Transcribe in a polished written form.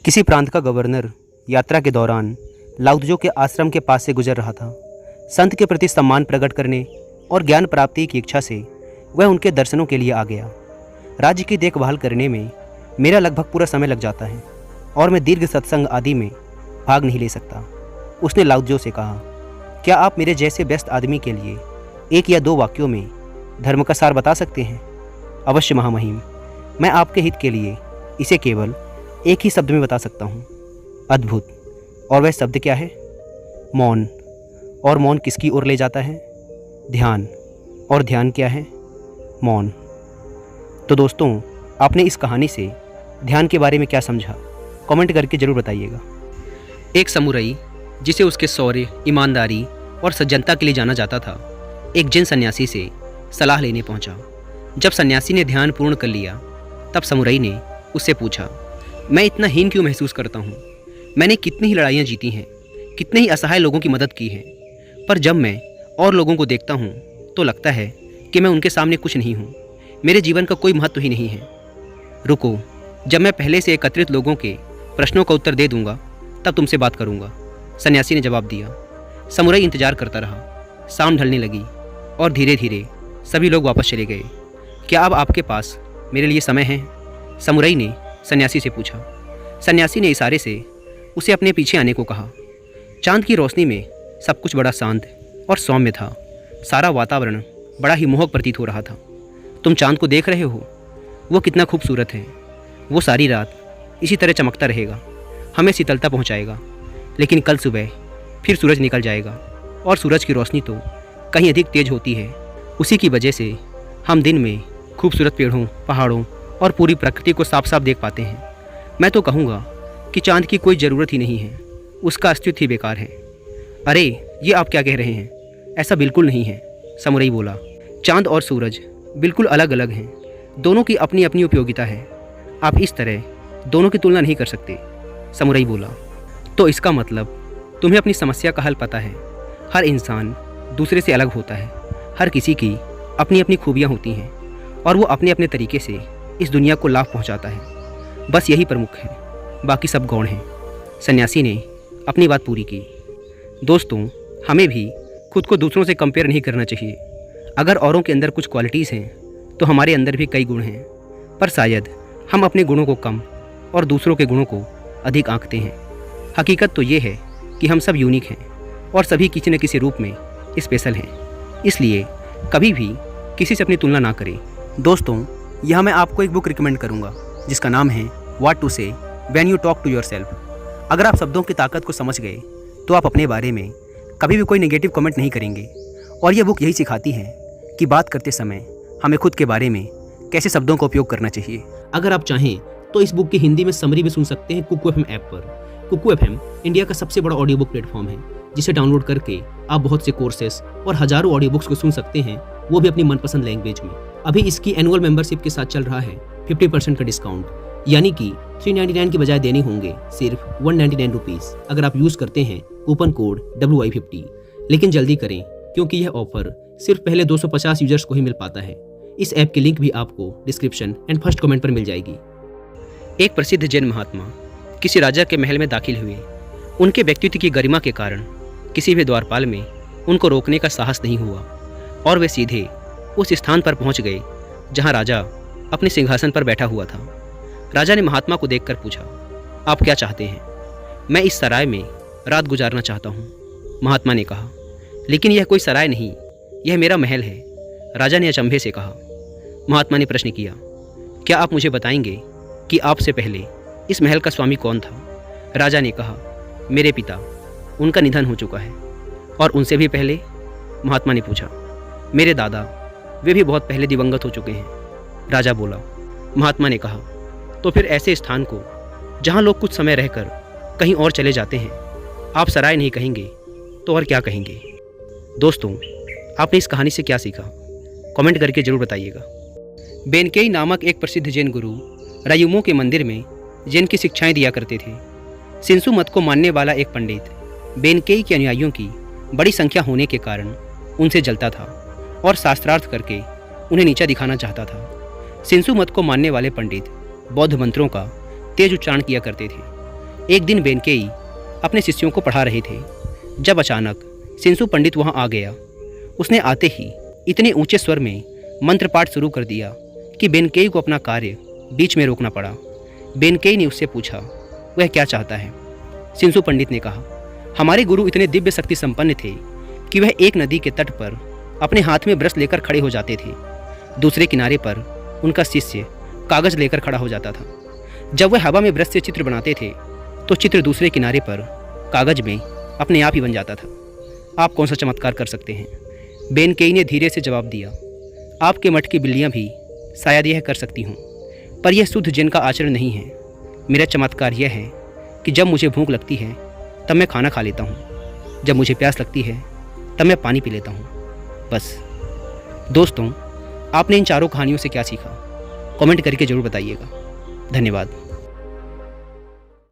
किसी प्रांत का गवर्नर यात्रा के दौरान लाउत्जो के आश्रम के पास से गुजर रहा था। संत के प्रति सम्मान प्रकट करने और ज्ञान प्राप्ति की इच्छा से वह उनके दर्शनों के लिए आ गया। राज्य की देखभाल करने में मेरा लगभग पूरा समय लग जाता है और मैं दीर्घ सत्संग आदि में भाग नहीं ले सकता। उसने लाउत्जो से कहा, क्या आप मेरे जैसे व्यस्त आदमी के लिए 1 या 2 वाक्यों में धर्म का सार बता सकते हैं? अवश्य महामहिम, मैं आपके हित के लिए इसे केवल एक ही शब्द में बता सकता हूँ, अद्भुत। और वह शब्द क्या है? मौन। और मौन किसकी ओर ले जाता है? ध्यान। और ध्यान क्या है? मौन। तो दोस्तों, आपने इस कहानी से ध्यान के बारे में क्या समझा? कमेंट करके ज़रूर बताइएगा। एक समुराई जिसे उसके शौर्य, ईमानदारी और सज्जनता के लिए जाना जाता था, एक जैन सन्यासी से सलाह लेने पहुंचा। जब सन्यासी ने ध्यान पूर्ण कर लिया, तब समुराई ने उससे पूछा, मैं इतना हीन क्यों महसूस करता हूँ? मैंने कितनी ही लड़ाइयाँ जीती हैं, कितने ही असहाय लोगों की मदद की है, पर जब मैं और लोगों को देखता हूँ तो लगता है कि मैं उनके सामने कुछ नहीं हूँ। मेरे जीवन का कोई महत्व ही नहीं है। रुको, जब मैं पहले से एकत्रित लोगों के प्रश्नों का उत्तर दे दूंगा तब तुमसे बात करूंगा, सन्यासी ने जवाब दिया। समुराई इंतजार करता रहा। शाम ढलने लगी और धीरे धीरे सभी लोग वापस चले गए। क्या अब आपके पास मेरे लिए समय है? समुराई ने सन्यासी से पूछा। सन्यासी ने इशारे से उसे अपने पीछे आने को कहा। चांद की रोशनी में सब कुछ बड़ा शांत और सौम्य था। सारा वातावरण बड़ा ही मोहक प्रतीत हो रहा था। तुम चांद को देख रहे हो? वो कितना खूबसूरत है। वो सारी रात इसी तरह चमकता रहेगा, हमें शीतलता पहुंचाएगा। लेकिन कल सुबह फिर सूरज निकल जाएगा और सूरज की रोशनी तो कहीं अधिक तेज होती है। उसी की वजह से हम दिन में खूबसूरत पेड़ों, पहाड़ों और पूरी प्रकृति को साफ साफ देख पाते हैं। मैं तो कहूँगा कि चांद की कोई ज़रूरत ही नहीं है, उसका अस्तित्व ही बेकार है। अरे, ये आप क्या कह रहे हैं? ऐसा बिल्कुल नहीं है, समुराई बोला। चांद और सूरज बिल्कुल अलग अलग हैं। दोनों की अपनी अपनी उपयोगिता है। आप इस तरह दोनों की तुलना नहीं कर सकते, समुराई बोला। तो इसका मतलब तुम्हें अपनी समस्या का हल पता है। हर इंसान दूसरे से अलग होता है। हर किसी की अपनी अपनी खूबियाँ होती हैं और वो अपने अपने तरीके से इस दुनिया को लाभ पहुंचाता है। बस यही प्रमुख है, बाकी सब गौण हैं। सन्यासी ने अपनी बात पूरी की। दोस्तों, हमें भी खुद को दूसरों से कंपेयर नहीं करना चाहिए। अगर औरों के अंदर कुछ क्वालिटीज़ हैं तो हमारे अंदर भी कई गुण हैं, पर शायद हम अपने गुणों को कम और दूसरों के गुणों को अधिक आंकते हैं। हकीकत तो ये है कि हम सब यूनिक हैं और सभी किसी न किसी रूप में स्पेशल हैं। इसलिए कभी भी किसी से अपनी तुलना ना करें। दोस्तों, यह मैं आपको एक बुक रिकमेंड करूंगा जिसका नाम है what to say when you talk to yourself. अगर आप शब्दों की ताकत को समझ गए तो आप अपने बारे में कभी भी कोई नेगेटिव कमेंट नहीं करेंगे। और यह बुक यही सिखाती है कि बात करते समय हमें खुद के बारे में कैसे शब्दों का उपयोग करना चाहिए। अगर आप चाहें तो इस बुक की हिंदी में समरी भी सुन सकते हैं कुकू एफएम ऐप पर। कुकू एफएम इंडिया का सबसे बड़ा ऑडियो बुक प्लेटफॉर्म है, जिसे डाउनलोड करके आप बहुत से कोर्सेस और हजारों ऑडियो बुक्स को सुन सकते हैं, वो भी अपनी मनपसंद लैंग्वेज में। अभी इसकी एनुअल मेंबरशिप के साथ चल रहा है 50% का डिस्काउंट, यानी कि 399 की बजाय देने होंगे सिर्फ 199 रुपीज़ अगर आप यूज़ करते हैं कूपन कोड WI50। लेकिन जल्दी करें, क्योंकि यह ऑफर सिर्फ पहले 250 यूजर्स को ही मिल पाता है। इस ऐप की लिंक भी आपको डिस्क्रिप्शन एंड फर्स्ट कमेंट पर मिल जाएगी। एक प्रसिद्ध जैन महात्मा किसी राजा के महल में दाखिल हुए। उनके व्यक्तित्व की गरिमा के कारण किसी भी द्वारपाल में उनको रोकने का साहस नहीं हुआ और वे सीधे उस स्थान पर पहुंच गए जहां राजा अपने सिंहासन पर बैठा हुआ था। राजा ने महात्मा को देखकर पूछा, आप क्या चाहते हैं? मैं इस सराय में रात गुजारना चाहता हूँ, महात्मा ने कहा। लेकिन यह कोई सराय नहीं, यह मेरा महल है, राजा ने अचंभे से कहा। महात्मा ने प्रश्न किया, क्या आप मुझे बताएंगे कि आपसे पहले इस महल का स्वामी कौन था? राजा ने कहा, मेरे पिता, उनका निधन हो चुका है। और उनसे भी पहले? महात्मा ने पूछा। मेरे दादा, वे भी बहुत पहले दिवंगत हो चुके हैं, राजा बोला। महात्मा ने कहा, तो फिर ऐसे स्थान को जहाँ लोग कुछ समय रहकर कहीं और चले जाते हैं आप सराय नहीं कहेंगे तो और क्या कहेंगे? दोस्तों, आपने इस कहानी से क्या सीखा? कमेंट करके जरूर बताइएगा। बेनकेई नामक एक प्रसिद्ध जैन गुरु रायुमो के मंदिर में जैन की शिक्षाएं दिया करते थे। शिंसु मत को मानने वाला एक पंडित बेनकेई के अनुयायियों की बड़ी संख्या होने के कारण उनसे जलता था और शास्त्रार्थ करके उन्हें नीचा दिखाना चाहता था। शिंसु मत को मानने वाले पंडित बौद्ध मंत्रों का तेज उच्चारण किया करते थे एक दिन बेनकेई अपने शिष्यों को पढ़ा रहे थे जब अचानक शिंशु पंडित वहां आ गया। उसने आते ही इतने ऊंचे स्वर में मंत्र पाठ शुरू कर दिया कि बेनकेई को अपना कार्य बीच में रोकना पड़ा। बेनकेई ने उससे पूछा वह क्या चाहता है। शिंशु पंडित ने कहा, हमारे गुरु इतने दिव्य शक्ति संपन्न थे कि वह एक नदी के तट पर अपने हाथ में ब्रश लेकर खड़े हो जाते थे। दूसरे किनारे पर उनका शिष्य कागज लेकर खड़ा हो जाता था। जब वह हवा में ब्रश से चित्र बनाते थे तो चित्र दूसरे किनारे पर कागज में अपने आप ही बन जाता था। आप कौन सा चमत्कार कर सकते हैं? बेनकेई ने धीरे से जवाब दिया, आपके मठ की बिल्लियाँ भी शायद यह कर सकती हों, पर यह शुद्ध जिन का आचरण नहीं है। मेरा चमत्कार यह है कि जब मुझे भूख लगती है तब मैं खाना खा लेता हूँ, जब मुझे प्यास लगती है तब मैं पानी पी लेता हूँ, बस। दोस्तों, आपने इन चारों कहानियों से क्या सीखा? कमेंट करके ज़रूर बताइएगा। धन्यवाद।